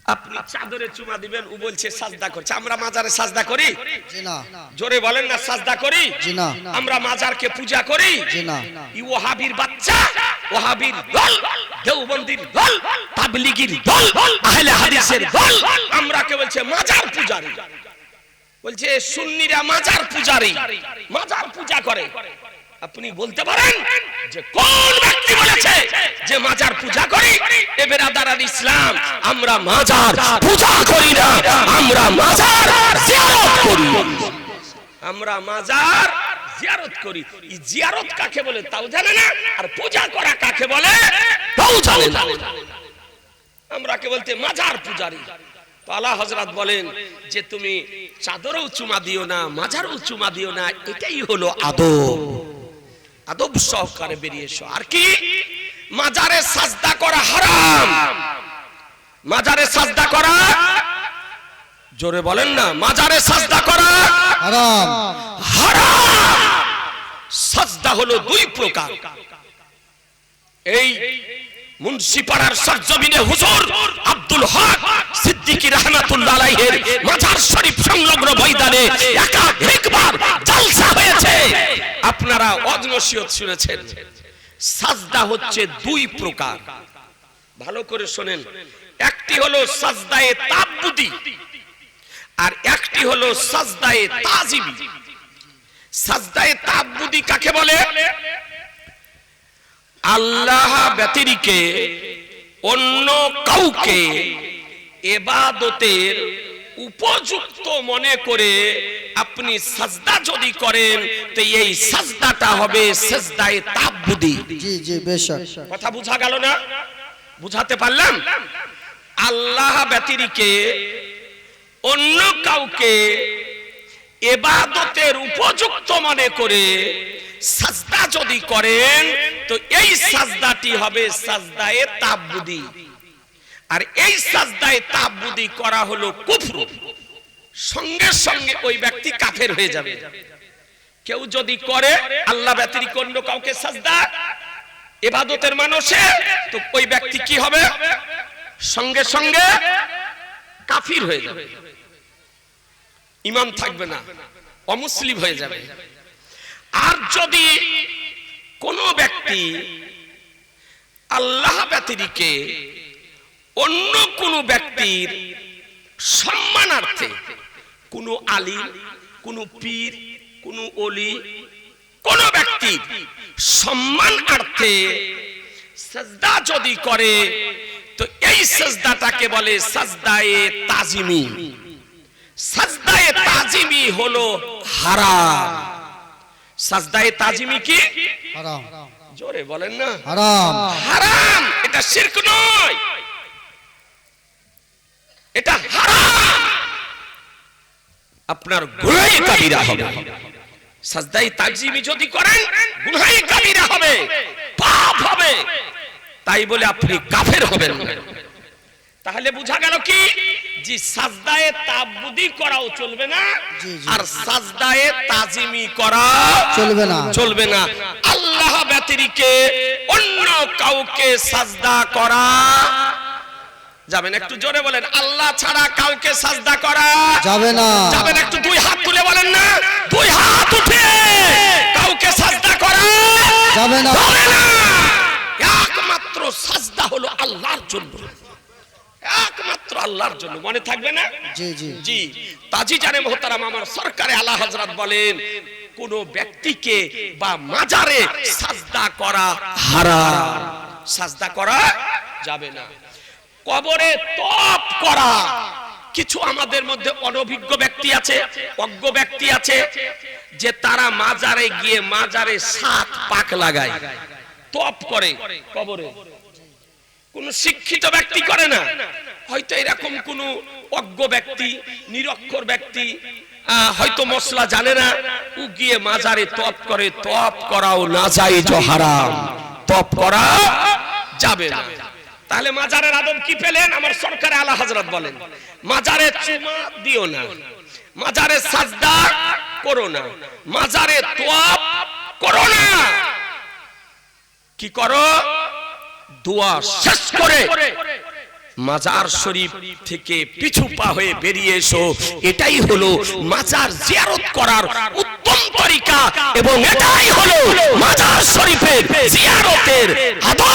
আপনি চাদরে চুমা দিবেন, ও বলছে সাজদা করছে। আমরা মাজারে সাজদা করি? জি না। জোরে বলেন না, সাজদা করি? জি না। আমরা মাজারকে পূজা করি? জি না। ই ওহাবির বাচ্চা, ওহাবির দল, দেওবন্দির দল, তাবলীগীর দল, আহলে হাদিসের দল, আমরা কে বলছে মাজার পূজারি। বলছে সুন্নিরা মাজার পূজারি, মাজার পূজা করে। আপনি বলতে পারেন যে কোন ব্যক্তি বলেছে যে মাজার পূজা করি? এ বেরাদারান ইসলাম, আমরা মাজার পূজা করি না, আমরা মাজার জিয়ারত করি। আমরা মাজার জিয়ারত করি। এই জিয়ারত কাকে বলে তাও জানে না, আর পূজা করা কাকে বলে তাও জানে না। আমরা কে বলতে মাজার পূজারি। তো আলা হযরত বলেন যে তুমি চাদরও চুমা দিও না, মাজারও চুমা দিও না, এটাই হলো আদব। আদব সহকারে বেরিয়ে এসো। আর কি? মাজারে সাজদা করা হারাম। মাজারে সাজদা করা, জোরে বলেন না, মাজারে সাজদা করা হারাম। হারাম। সাজদা হলো দুই প্রকার। এই মুন্সিপাড়ার সরজমিনে হুজুর আব্দুল হক সিদ্দিকী রাহমাতুল্লাহ আলাইহির মাজার শরীফ সংলগ্ন ময়দানে একাধিকবার জলসা হয়েছে, আপনারা ওয়াজ নসিহত শুনেছেন। সাজদা হচ্ছে দুই প্রকার, ভালো করে শুনেন। একটি হলো সাজদায়ে তাআব্বুদি, আর একটি হলো সাজদায়ে তাজিমি। সাজদায়ে তাআব্বুদি কাকে বলে? আল্লাহ ব্যতিরেকে অন্য কাউকে ইবাদতের উপযুক্ত মনে করে আপনি সাজদা যদি করেন তো এই সাজদাটা হবে সাজদায়ে তাআব্বুদি। জি জি বেশক। কথা বুঝা গেল না? বুঝাতে পারলাম? আল্লাহ ব্যতিরেকে অন্য কাউকে ইবাদতের উপযুক্ত মনে করে সাজদা যদি করেন তো এই সাজদাটি হবে সাজদায়ে তাআব্বুদি। আর এই সাজদায়ে তাআব্বুদি করা হলো কুফর, সঙ্গে সঙ্গে ওই ব্যক্তি কাফের হয়ে যাবে। কেউ যদি করে আল্লাহ ব্যতিরেকে অন্য কাউকে সাজদা ইবাদতের মানুষে, তো ওই ব্যক্তি কি হবে? সঙ্গে সঙ্গে কাফির হয়ে যাবে, ঈমান থাকবে না, অমুসলিম হয়ে যাবে। আর যদি কোনো ব্যক্তি আল্লাহ ব্যতিরেকে অন্য কোনো ব্যক্তির সম্মানার্থে, কোনো আলিম, কোনো পীর, কোনো ওলি, কোন ব্যক্তির সম্মানার্থে সাজদা যদি করে তো এই সাজদাটাকে বলে সাজদায়ে তাজিমি। সাজদায়ে তাজিমি হলো হারাম। সাজদায়ে তাজিমি কি? হারাম। জোরে বলেন না, হারাম। হারাম। এটা শিরক নয়, এটা হারাম। আপনার গুনাহে কাবীরা হবে। সাজদায়ে তাজিমি যদি করেন গুনাহে কাবীরা হবে, পাপ হবে। তাই বলে আপনি কাফের হবেন না। তাহলে বোঝা গেল কি যে সাজদায়ে তাআব্বুদি করাও চলবে না, আর সাজদায়ে তাজিমি করা চলবে না, চলবে না। আল্লাহ ব্যতিরেকে অন্য কাউকে সাজদা করা যাবে না। একটু জোরে বলেন, আল্লাহ ছাড়া কাউকে সাজদা করা যাবে না, যাবে না। একটু দুই হাত তুলে বলেন না, দুই হাত উঠে কাউকে সাজদা করা যাবে না, যাবে না। একমাত্র সাজদা হলো আল্লাহর জন্য, একমাত্র আল্লাহর জন্য। মনে থাকবে না? জি জি জি। তাজি জানে মোহতারাম, আমার সরকারে আলা হযরত বলেন কোন ব্যক্তিকে বা মাজারে সাজদা করা হারাম, সাজদা করা যাবে না। কবরে তপ করা, কিছু আমাদের মধ্যে অনভিজ্ঞ ব্যক্তি আছে, অজ্ঞ ব্যক্তি আছে, যে তারা মাজারে গিয়ে মাজারে 7 পাক লাগায়, তপ করে কবরে। কোন শিক্ষিত ব্যক্তি করে না, হয়তো এরকম কোন অজ্ঞ ব্যক্তি, নিরক্ষর ব্যক্তি, হয়তো মশলা জানে না, ও গিয়ে মাজারে তপ করে। তপ করাও নাজায়েজ, হারাম, তপ করা যাবে না। তাহলে মাজারের আদব কি পেলেন? আমার সরকারে আলা হযরত বলেন মাজারে চুমা দিও না, মাজারে সাজদা করো না, মাজারে তওয়াব করো না। কি করো? দোয়া শেষ করে মাজার শরীফ থেকে পিছু পা হয়ে বেরিয়ে এসো। এটাই হলো মাজার জিয়ারত করার উত্তম তরিকা এবং এটাই হলো মাজার শরীফের জিয়ারতের আদব।